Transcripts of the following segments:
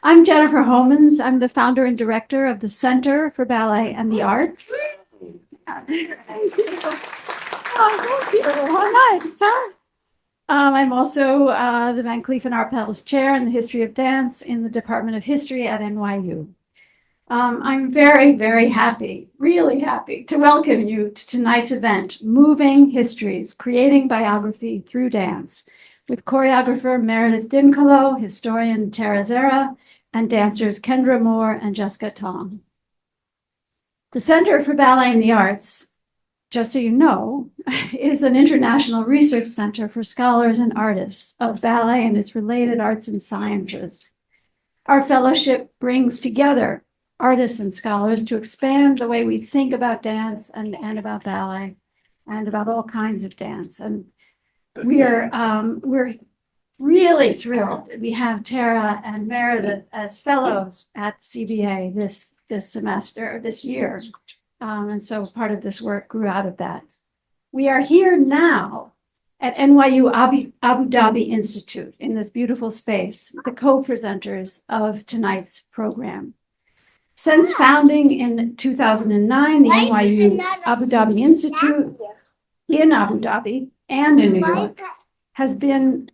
I'm Jennifer Homans. I'm the founder and director of the Center for Ballet and the Arts. Oh, thank you. How nice, huh? I'm also the Van Cleef and Arpels Chair in the History of Dance in the Department of History at NYU. I'm very, very happy, really happy to welcome you to tonight's event, Moving Histories, Creating Biography Through Dance, with choreographer Meredith Dincolo, historian Tara Zahra, and dancers Kendra Moore and Jessica Tong. The Center for Ballet and the Arts, just so you know, is an international research center for scholars and artists of ballet and its related arts and sciences. Our fellowship brings together artists and scholars to expand the way we think about dance and about ballet and about all kinds of dance. And we're really thrilled that we have Tara and Meredith as fellows at CBA this semester, this year. And so part of this work grew out of that. We are here now at NYU Abu Dhabi Institute in this beautiful space, the co-presenters of tonight's program. Since founding in 2009, the NYU Abu Dhabi Institute in Abu Dhabi and in New York has been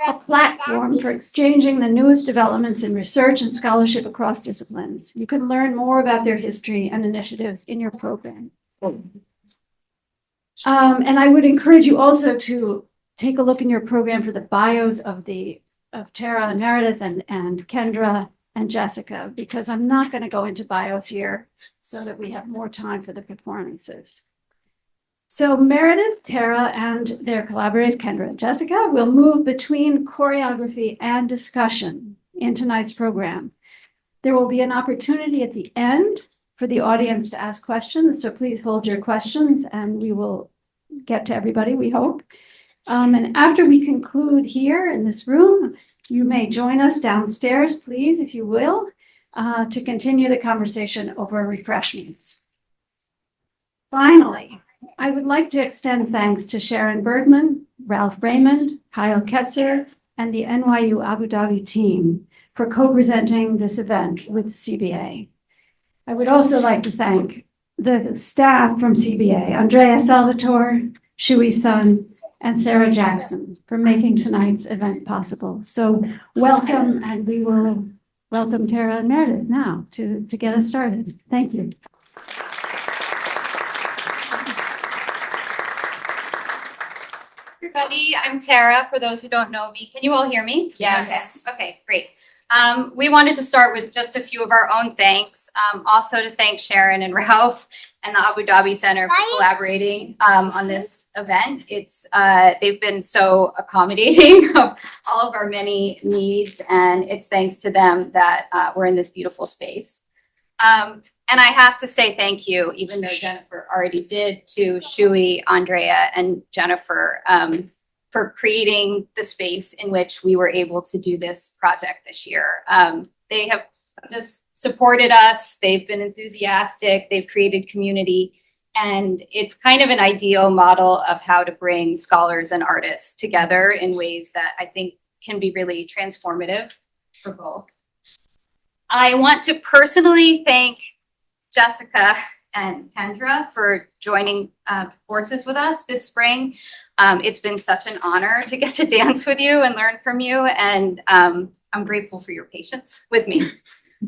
a platform for exchanging the newest developments in research and scholarship across disciplines. You can learn more about their history and initiatives in your program. And I would encourage you also to take a look in your program for the bios of Tara and Meredith and Kendra and Jessica, because I'm not going to go into bios here so that we have more time for the performances. So Meredith, Tara, and their collaborators, Kendra and Jessica, will move between choreography and discussion in tonight's program. There will be an opportunity at the end for the audience to ask questions, so please hold your questions and we will get to everybody, we hope. And after we conclude here in this room, you may join us downstairs, please, if you will, to continue the conversation over refreshments. Finally, I would like to extend thanks to Sharon Bergman, Ralph Raymond, Kyle Ketzer, and the NYU Abu Dhabi team for co-presenting this event with CBA. I would also like to thank the staff from CBA, Andrea Salvatore, Shui Sun, and Sarah Jackson for making tonight's event possible. So welcome, and we will welcome Tara and Meredith now to get us started. Thank you. Everybody, I'm Tara, for those who don't know me. Can you all hear me? Yes. Okay, great. We wanted to start with just a few of our own thanks. Also to thank Sharon and Ralph and the Abu Dhabi Center for collaborating on this event. They've been so accommodating of all of our many needs, and it's thanks to them that we're in this beautiful space. And I have to say thank you, even though Jennifer already did, to Shui, Andrea, and Jennifer for creating the space in which we were able to do this project this year. They have just supported us. They've been enthusiastic. They've created community. And it's kind of an ideal model of how to bring scholars and artists together in ways that I think can be really transformative for both. I want to personally thank Jessica and Kendra for joining forces with us this spring. It's been such an honor to get to dance with you and learn from you, and I'm grateful for your patience with me.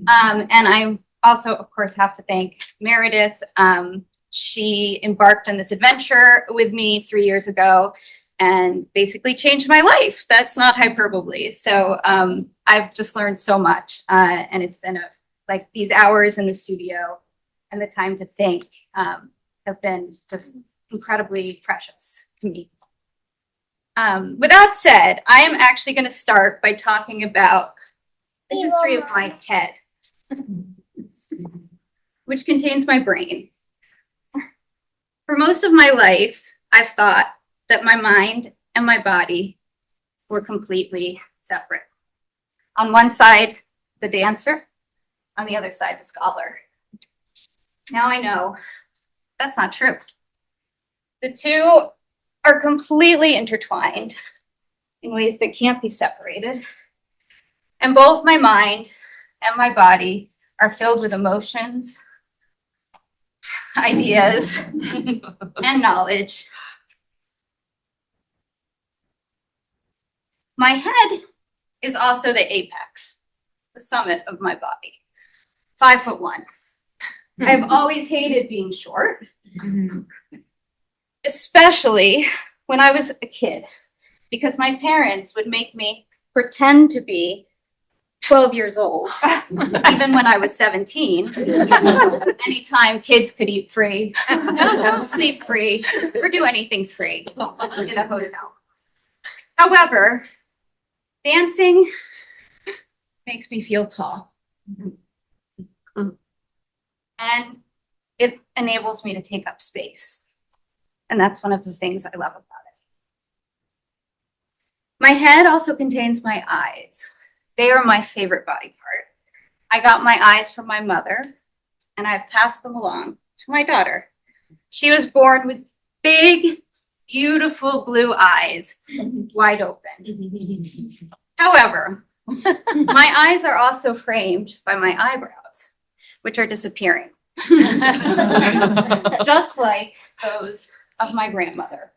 And I also, of course, have to thank Meredith. She embarked on this adventure with me 3 years ago and basically changed my life. That's not hyperbole. So I've just learned so much, and it's been like these hours in the studio and the time to think have been just incredibly precious to me. With that said, I am actually going to start by talking about the history of my head, which contains my brain. For most of my life, I've thought that my mind and my body were completely separate. On one side, the dancer, on the other side, the scholar. Now I know that's not true. The two are completely intertwined in ways that can't be separated. And both my mind and my body are filled with emotions, ideas, and knowledge. My head is also the apex, the summit of my body. 5'1". I've always hated being short, especially when I was a kid, because my parents would make me pretend to be 12 years old, even when I was 17. Anytime kids could eat free, sleep free, or do anything free in a hotel. However, dancing makes me feel tall. And it enables me to take up space. And that's one of the things I love about it. My head also contains my eyes. They are my favorite body part. I got my eyes from my mother, and I've passed them along to my daughter. She was born with big, beautiful blue eyes, wide open. However, my eyes are also framed by my eyebrows, which are disappearing. Just like those of my grandmother.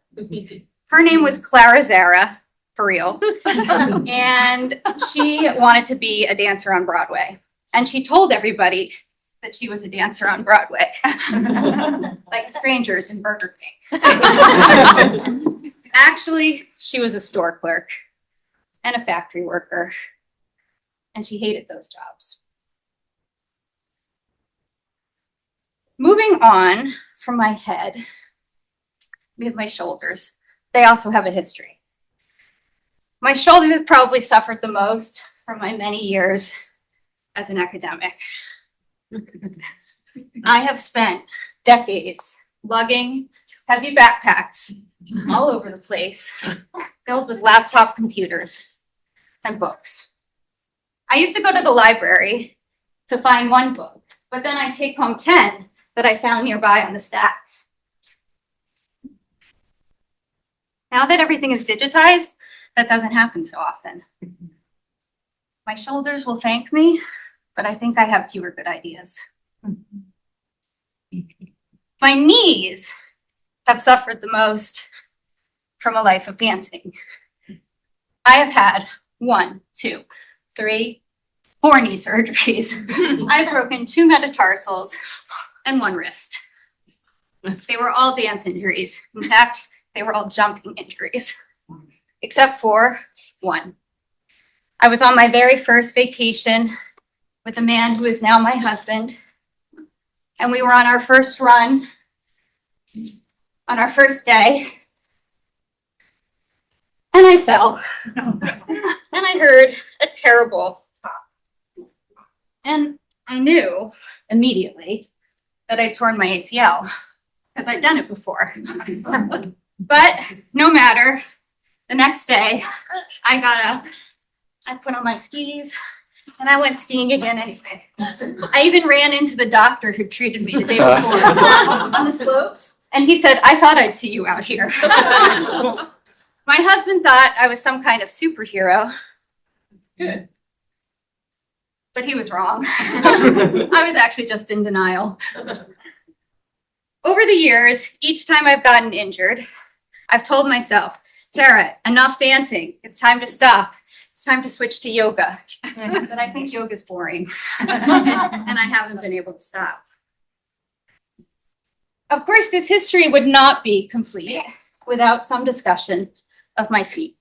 Her name was Tara Zahra, for real. And she wanted to be a dancer on Broadway. And she told everybody that she was a dancer on Broadway. Like strangers in Burger King. Actually, she was a store clerk and a factory worker. And she hated those jobs. Moving on from my head, we have my shoulders. They also have a history. My shoulders have probably suffered the most from my many years as an academic. I have spent decades lugging heavy backpacks all over the place, filled with laptop computers and books. I used to go to the library to find one book, but then I'd take home 10 that I found nearby on the stacks. Now that everything is digitized, that doesn't happen so often. My shoulders will thank me, but I think I have fewer good ideas. My knees have suffered the most from a life of dancing. I have had 1, 2, 3, 4 knee surgeries. I've broken 2 metatarsals and 1 wrist. They were all dance injuries. In fact, they were all jumping injuries, except for 1. I was on my very first vacation with a man who is now my husband, and we were on our first run on our first day, and I fell, and I heard a terrible pop, and I knew immediately that I'd torn my ACL because I'd done it before. But no matter, the next day I got up, I put on my skis, and I went skiing again anyway. I even ran into the doctor who treated me the day before on the slopes, and he said, "I thought I'd see you out here." My husband thought I was some kind of superhero. Good. But he was wrong. I was actually just in denial. Over the years, each time I've gotten injured, I've told myself, "Tara, enough dancing. It's time to stop. It's time to switch to yoga." But I think yoga is boring. And I haven't been able to stop. Of course, this history would not be complete without some discussion of my feet.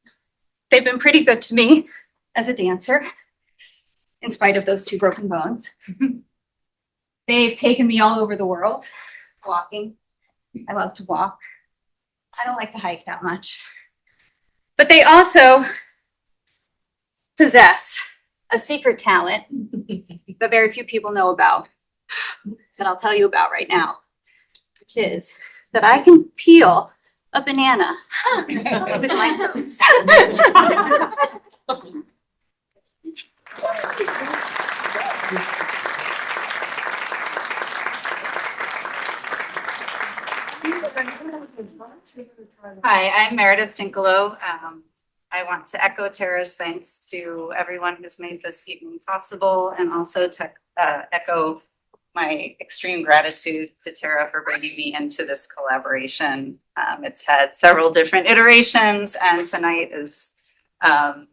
They've been pretty good to me as a dancer, in spite of those 2 broken bones. They've taken me all over the world, walking. I love to walk. I don't like to hike that much. But they also possess a secret talent that very few people know about, that I'll tell you about right now, which is that I can peel a banana with my toes. Hi, I'm Meredith Dincolo. I want to echo Tara's thanks to everyone who's made this evening possible, and also to echo my extreme gratitude to Tara for bringing me into this collaboration. It's had several different iterations, and tonight is the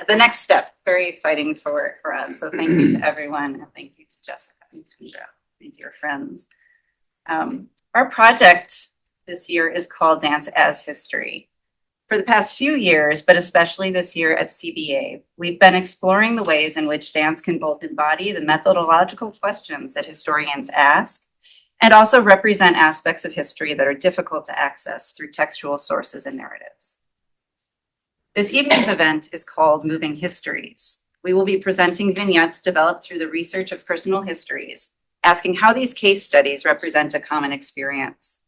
next step. Very exciting for us. So thank you to everyone, and thank you to Jessica and Kendra, my dear friends. Our project this year is called Dance as History. For the past few years, but especially this year at CBA, we've been exploring the ways in which dance can both embody the methodological questions that historians ask and also represent aspects of history that are difficult to access through textual sources and narratives. This evening's event is called Moving Histories. We will be presenting vignettes developed through the research of personal histories, asking how these case studies represent a common experience.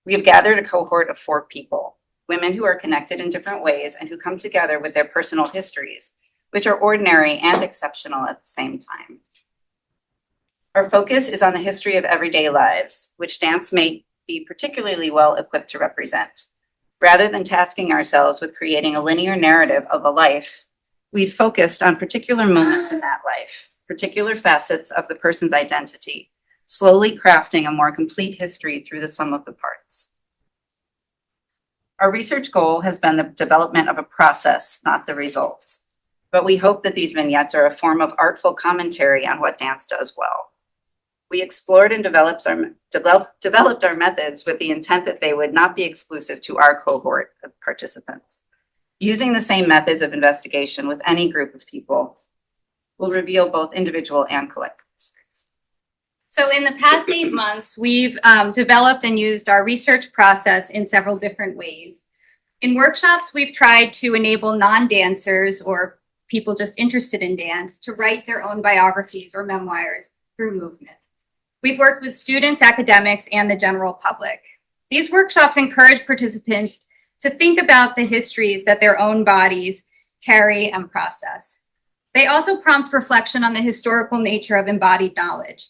We have gathered a cohort of 4 people. Women who are connected in different ways and who come together with their personal histories, which are ordinary and exceptional at the same time. Our focus is on the history of everyday lives, which dance may be particularly well equipped to represent. Rather than tasking ourselves with creating a linear narrative of a life, we've focused on particular moments in that life, particular facets of the person's identity, slowly crafting a more complete history through the sum of the parts. Our research goal has been the development of a process, not the results. But we hope that these vignettes are a form of artful commentary on what dance does well. We explored and developed our methods with the intent that they would not be exclusive to our cohort of participants. Using the same methods of investigation with any group of people will reveal both individual and collective. So in the past 8 months, we've developed and used our research process in several different ways. In workshops, we've tried to enable non-dancers or people just interested in dance to write their own biographies or memoirs through movement. We've worked with students, academics, and the general public. These workshops encourage participants to think about the histories that their own bodies carry and process. They also prompt reflection on the historical nature of embodied knowledge.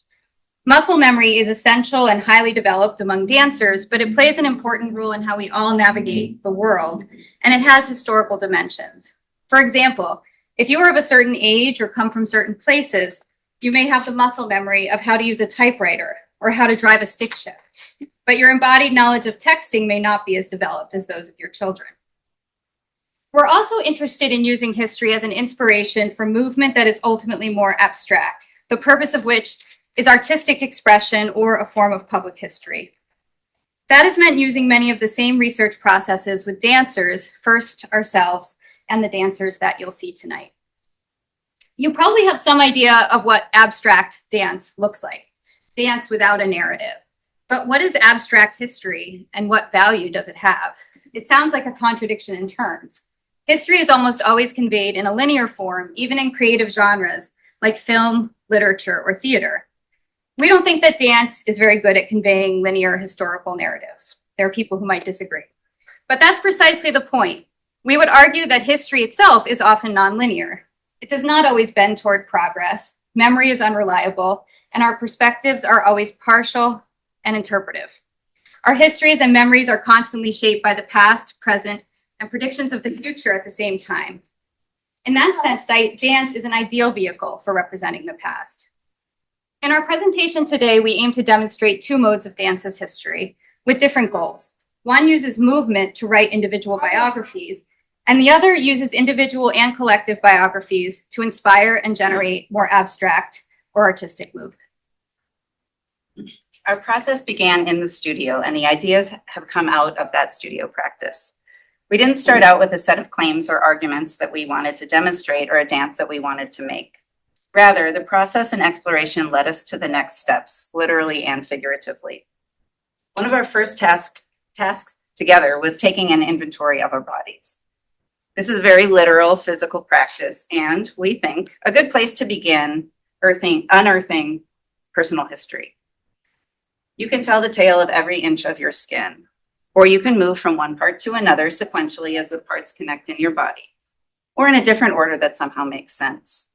Muscle memory is essential and highly developed among dancers, but it plays an important role in how we all navigate the world, and it has historical dimensions. For example, if you are of a certain age or come from certain places, you may have the muscle memory of how to use a typewriter or how to drive a stick shift, but your embodied knowledge of texting may not be as developed as those of your children. We're also interested in using history as an inspiration for movement that is ultimately more abstract, the purpose of which is artistic expression or a form of public history. That is meant using many of the same research processes with dancers, first ourselves, and the dancers that you'll see tonight. You probably have some idea of what abstract dance looks like, dance without a narrative. But what is abstract history and what value does it have? It sounds like a contradiction in terms. History is almost always conveyed in a linear form, even in creative genres like film, literature, or theater. We don't think that dance is very good at conveying linear historical narratives. There are people who might disagree. But that's precisely the point. We would argue that history itself is often nonlinear. It does not always bend toward progress, memory is unreliable, and our perspectives are always partial and interpretive. Our histories and memories are constantly shaped by the past, present, and predictions of the future at the same time. In that sense, dance is an ideal vehicle for representing the past. In our presentation today, we aim to demonstrate 2 modes of dance as history with different goals. One uses movement to write individual biographies, and the other uses individual and collective biographies to inspire and generate more abstract or artistic movement. Our process began in the studio, and the ideas have come out of that studio practice. We didn't start out with a set of claims or arguments that we wanted to demonstrate or a dance that we wanted to make. Rather, the process and exploration led us to the next steps, literally and figuratively. One of our first tasks together was taking an inventory of our bodies. This is very literal physical practice, and we think a good place to begin unearthing personal history. You can tell the tale of every inch of your skin, or you can move from one part to another sequentially as the parts connect in your body, or in a different order that somehow makes sense.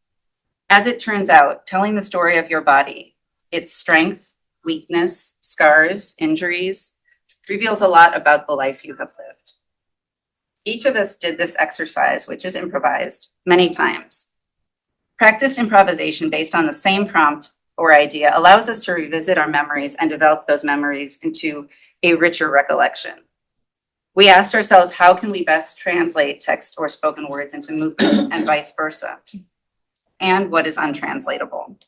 As it turns out, telling the story of your body, its strength, weakness, scars, injuries, reveals a lot about the life you have lived. Each of us did this exercise, which is improvised, many times. Practiced improvisation based on the same prompt or idea allows us to revisit our memories and develop those memories into a richer recollection. We asked ourselves, how can we best translate text or spoken words into movement and vice versa? And what is untranslatable?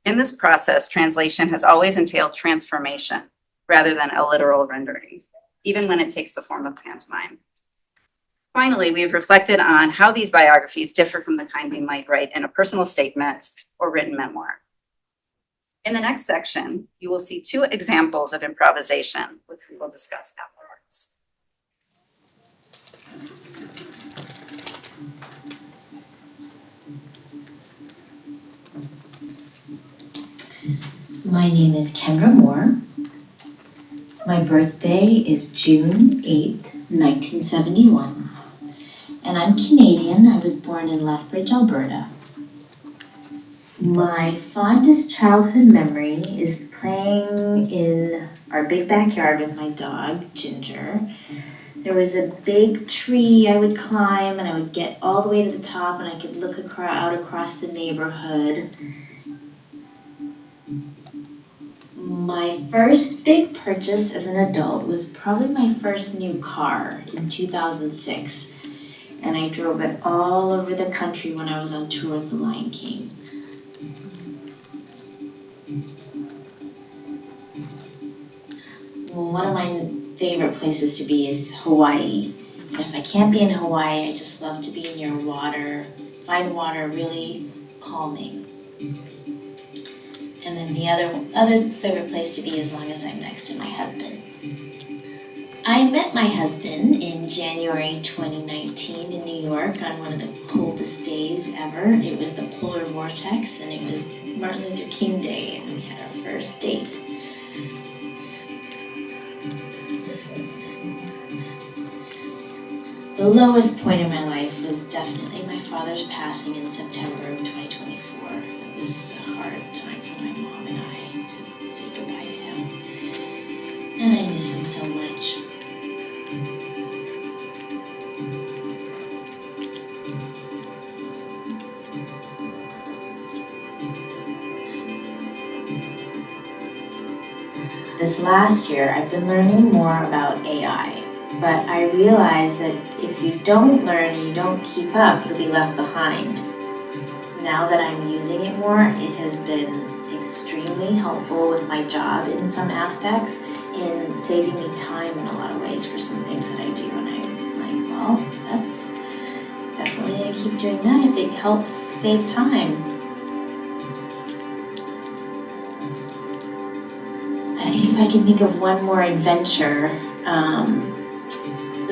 In this process, translation has always entailed transformation rather than a literal rendering, even when it takes the form of pantomime. Finally, we've reflected on how these biographies differ from the kind we might write in a personal statement or written memoir. In the next section, you will see 2 examples of improvisation, which we will discuss afterwards. My name is Kendra Moore. My birthday is June 8th, 1971. And I'm Canadian. I was born in Lethbridge, Alberta. My fondest childhood memory is playing in our big backyard with my dog, Ginger. There was a big tree I would climb, and I would get all the way to the top, and I could look out across the neighborhood. My first big purchase as an adult was probably my first new car in 2006, and I drove it all over the country when I was on tour with The Lion King. Well, one of my favorite places to be is Hawaii. And if I can't be in Hawaii, I just love to be near water, find water really calming. And then the other favorite place to be as long as I'm next to my husband. I met my husband in January 2019 in New York on one of the coldest days ever. It was the polar vortex, and it was Martin Luther King Day, and we had our first date. The lowest point in my life was definitely my father's passing in September of 2024. It was a hard time for my mom and I to say goodbye to him. And I miss him so much. This last year, I've been learning more about AI. But I realized that if you don't learn and you don't keep up, you'll be left behind. Now that I'm using it more, it has been extremely helpful with my job in some aspects, in saving me time in a lot of ways for some things that I do. And I'm like, well, that's definitely going to keep doing that if it helps save time. I think if I can think of one more adventure,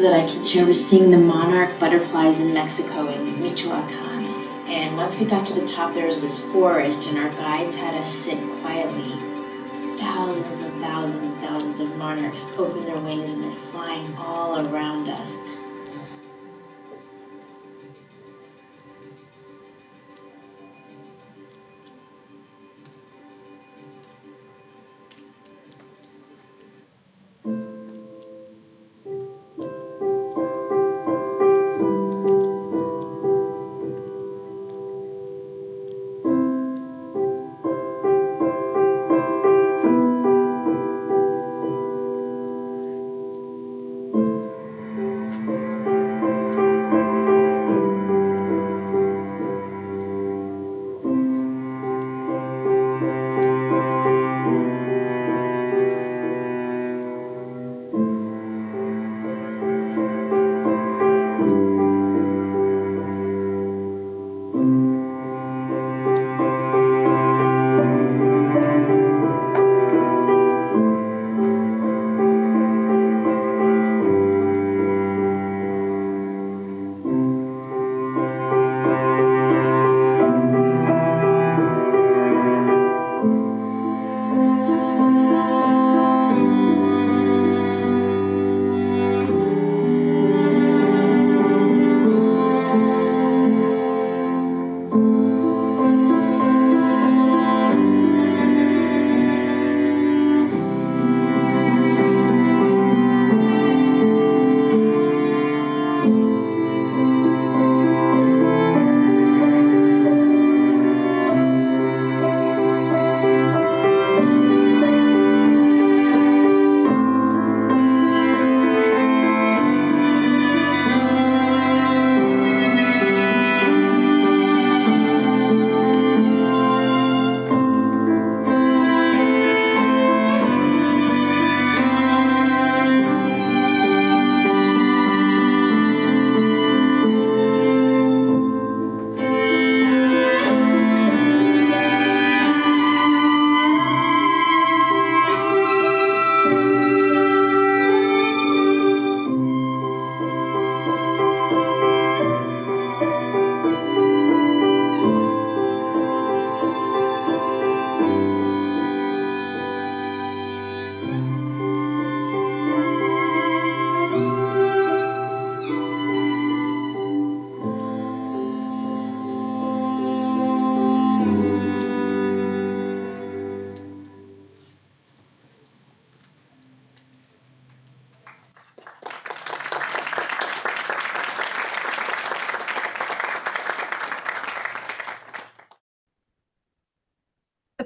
that I can share was seeing the monarch butterflies in Mexico in Michoacan. And once we got to the top, there was this forest, and our guides had us sit quietly. Thousands and thousands and thousands of monarchs open their wings, and they're flying all around us.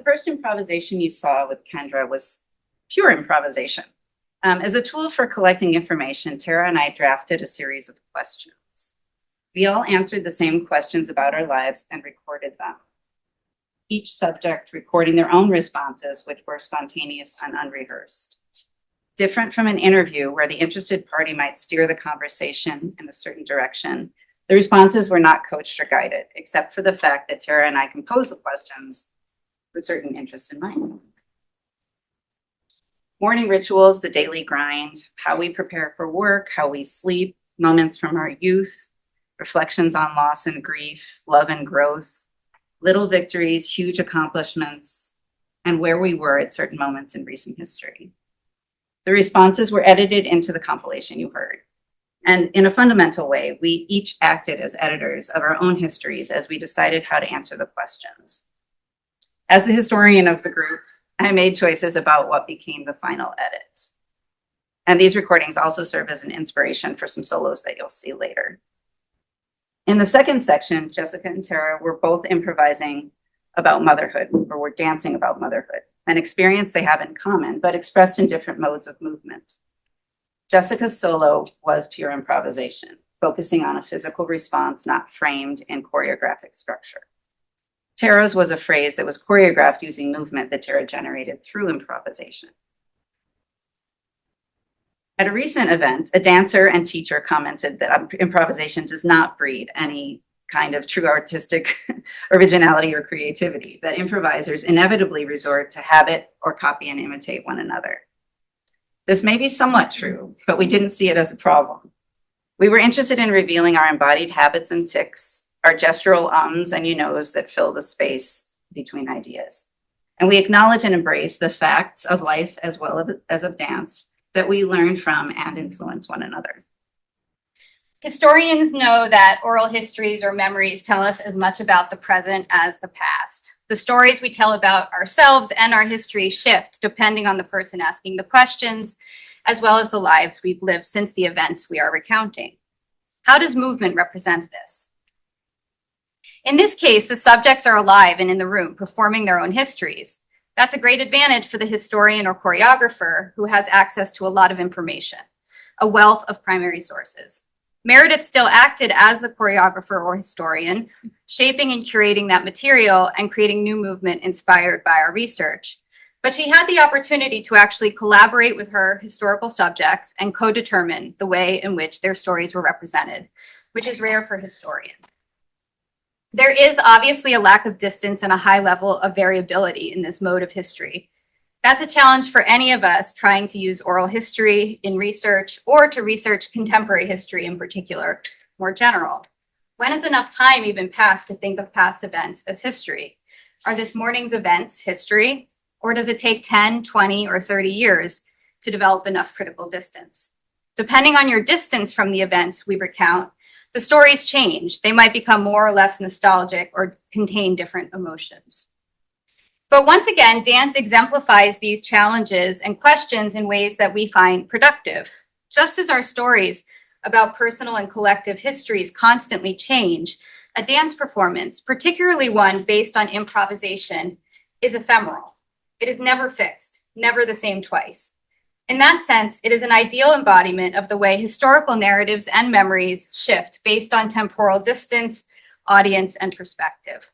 first improvisation you saw with Kendra was pure improvisation. As a tool for collecting information, Tara and I drafted a series of questions. We all answered the same questions about our lives and recorded them. Each subject recording their own responses, which were spontaneous and unrehearsed. Different from an interview where the interested party might steer the conversation in a certain direction, the responses were not coached or guided, except for the fact that Tara and I composed the questions with certain interests in mind. Morning rituals, the daily grind, how we prepare for work, how we sleep, moments from our youth, reflections on loss and grief, love and growth, little victories, huge accomplishments, and where we were at certain moments in recent history. The responses were edited into the compilation you heard. And in a fundamental way, we each acted as editors of our own histories as we decided how to answer the questions. As the historian of the group, I made choices about what became the final edit. And these recordings also serve as an inspiration for some solos that you'll see later. In the second section, Jessica and Tara were both improvising about motherhood, or were dancing about motherhood, an experience they have in common, but expressed in different modes of movement. Jessica's solo was pure improvisation, focusing on a physical response not framed in choreographic structure. Tara's was a phrase that was choreographed using movement that Tara generated through improvisation. At a recent event, a dancer and teacher commented that improvisation does not breed any kind of true artistic originality or creativity, that improvisers inevitably resort to habit or copy and imitate one another. This may be somewhat true, but we didn't see it as a problem. We were interested in revealing our embodied habits and tics, our gestural ums and you knows that fill the space between ideas. And we acknowledge and embrace the facts of life as well as of dance that we learn from and influence one another. Historians know that oral histories or memories tell us as much about the present as the past. The stories we tell about ourselves and our history shift depending on the person asking the questions, as well as the lives we've lived since the events we are recounting. How does movement represent this? In this case, the subjects are alive and in the room, performing their own histories. That's a great advantage for the historian or choreographer who has access to a lot of information, a wealth of primary sources. Meredith still acted as the choreographer or historian, shaping and curating that material and creating new movement inspired by our research. But she had the opportunity to actually collaborate with her historical subjects and co-determine the way in which their stories were represented, which is rare for historians. There is obviously a lack of distance and a high level of variability in this mode of history. That's a challenge for any of us trying to use oral history in research or to research contemporary history in particular, more general. When is enough time even passed to think of past events as history? Are this morning's events history, or does it take 10, 20, or 30 years to develop enough critical distance? Depending on your distance from the events we recount, the stories change. They might become more or less nostalgic or contain different emotions. But once again, dance exemplifies these challenges and questions in ways that we find productive. Just as our stories about personal and collective histories constantly change, a dance performance, particularly one based on improvisation, is ephemeral. It is never fixed, never the same twice. In that sense, it is an ideal embodiment of the way historical narratives and memories shift based on temporal distance, audience, and perspective.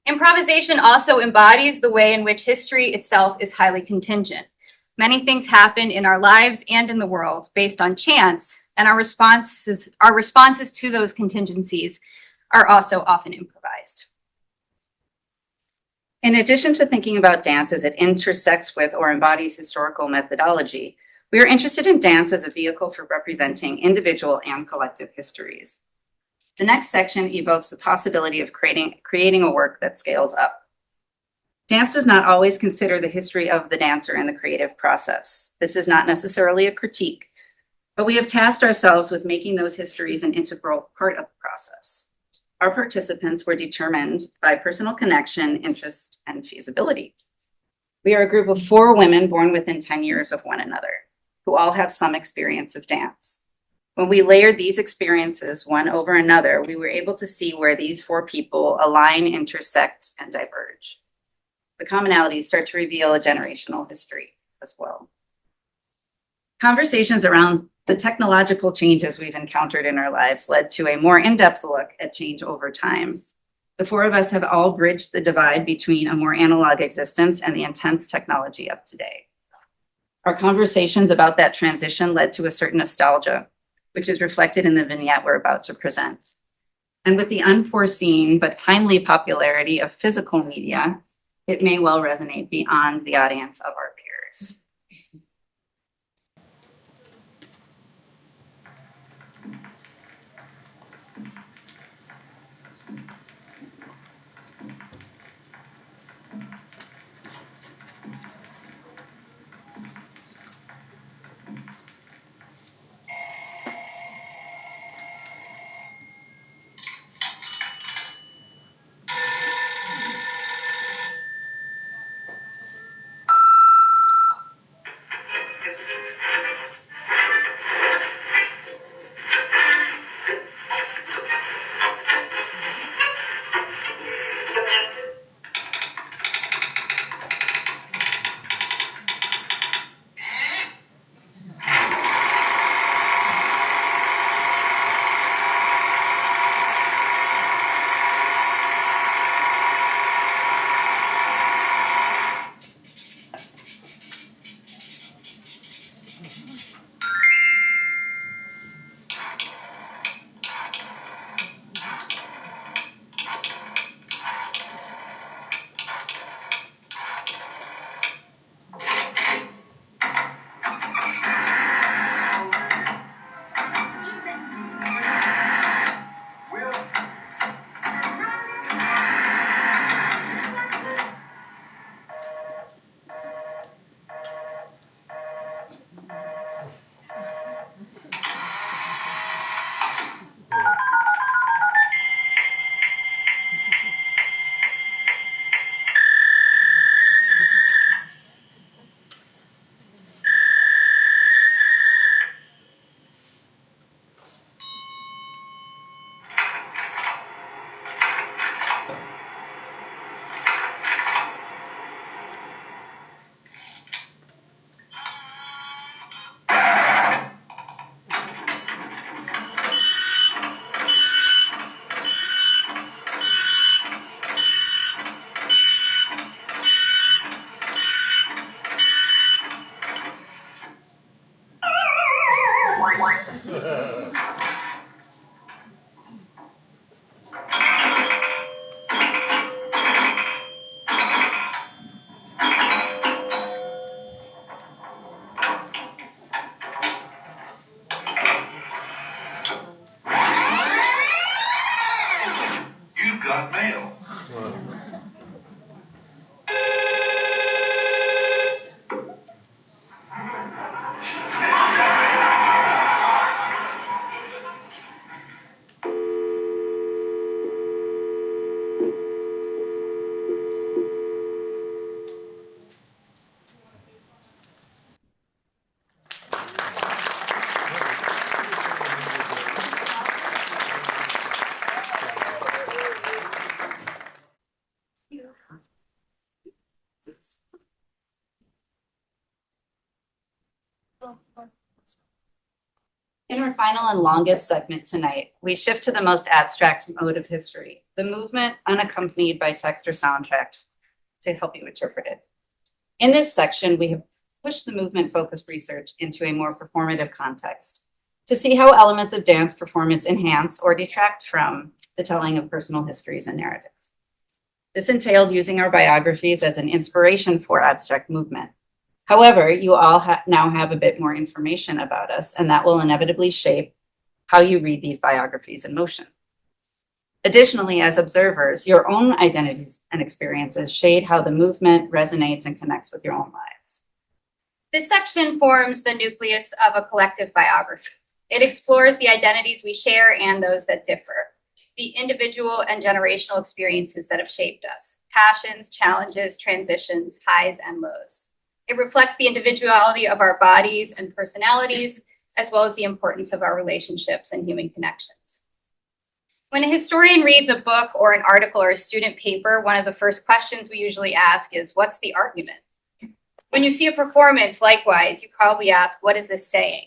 Improvisation also embodies the way in which history itself is highly contingent. Many things happen in our lives and in the world based on chance, and our responses to those contingencies are also often improvised. In addition to thinking about dance as it intersects with or embodies historical methodology, we are interested in dance as a vehicle for representing individual and collective histories. The next section evokes the possibility of creating a work that scales up. Dance does not always consider the history of the dancer in the creative process. This is not necessarily a critique, but we have tasked ourselves with making those histories an integral part of the process. Our participants were determined by personal connection, interest, and feasibility. We are a group of 4 women born within 10 years of one another, who all have some experience of dance. When we layered these experiences one over another, we were able to see where these 4 people align, intersect, and diverge. the commonalities start to reveal a generational history as well. Conversations around the technological changes we've encountered in our lives led to a more in-depth look at change over time. The four of us have all bridged the divide between a more analog existence and the intense technology of today. Our conversations about that transition led to a certain nostalgia, which is reflected in the vignette we're about to present. And with the unforeseen but timely popularity of physical media, it may well resonate beyond the audience of our peers. Got mail. In our final and longest segment tonight, we shift to the most abstract mode of history, the movement unaccompanied by text or soundtracks, to help you interpret it. In this section, we have pushed the movement-focused research into a more performative context to see how elements of dance performance enhance or detract from the telling of personal histories and narratives. This entailed using our biographies as an inspiration for abstract movement. However, you all now have a bit more information about us, and that will inevitably shape how you read these biographies in motion. Additionally, as observers, your own identities and experiences shade how the movement resonates and connects with your own lives. This section forms the nucleus of a collective biography. It explores the identities we share and those that differ, the individual and generational experiences that have shaped us, passions, challenges, transitions, highs and lows. It reflects the individuality of our bodies and personalities, as well as the importance of our relationships and human connections. When a historian reads a book or an article or a student paper, one of the first questions we usually ask is, what's the argument? When you see a performance, likewise, you probably ask, what is this saying?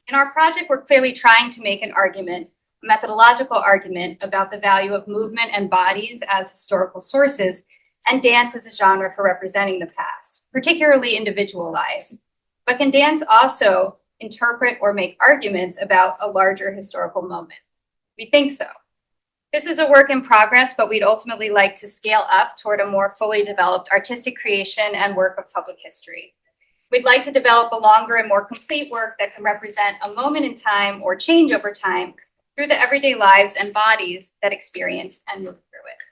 In our project, we're clearly trying to make an argument, a methodological argument about the value of movement and bodies as historical sources and dance as a genre for representing the past, particularly individual lives. But can dance also interpret or make arguments about a larger historical moment? We think so. This is a work in progress, but we'd ultimately like to scale up toward a more fully developed artistic creation and work of public history. We'd like to develop a longer and more complete work that can represent a moment in time or change over time through the everyday lives and bodies that experience and move through it.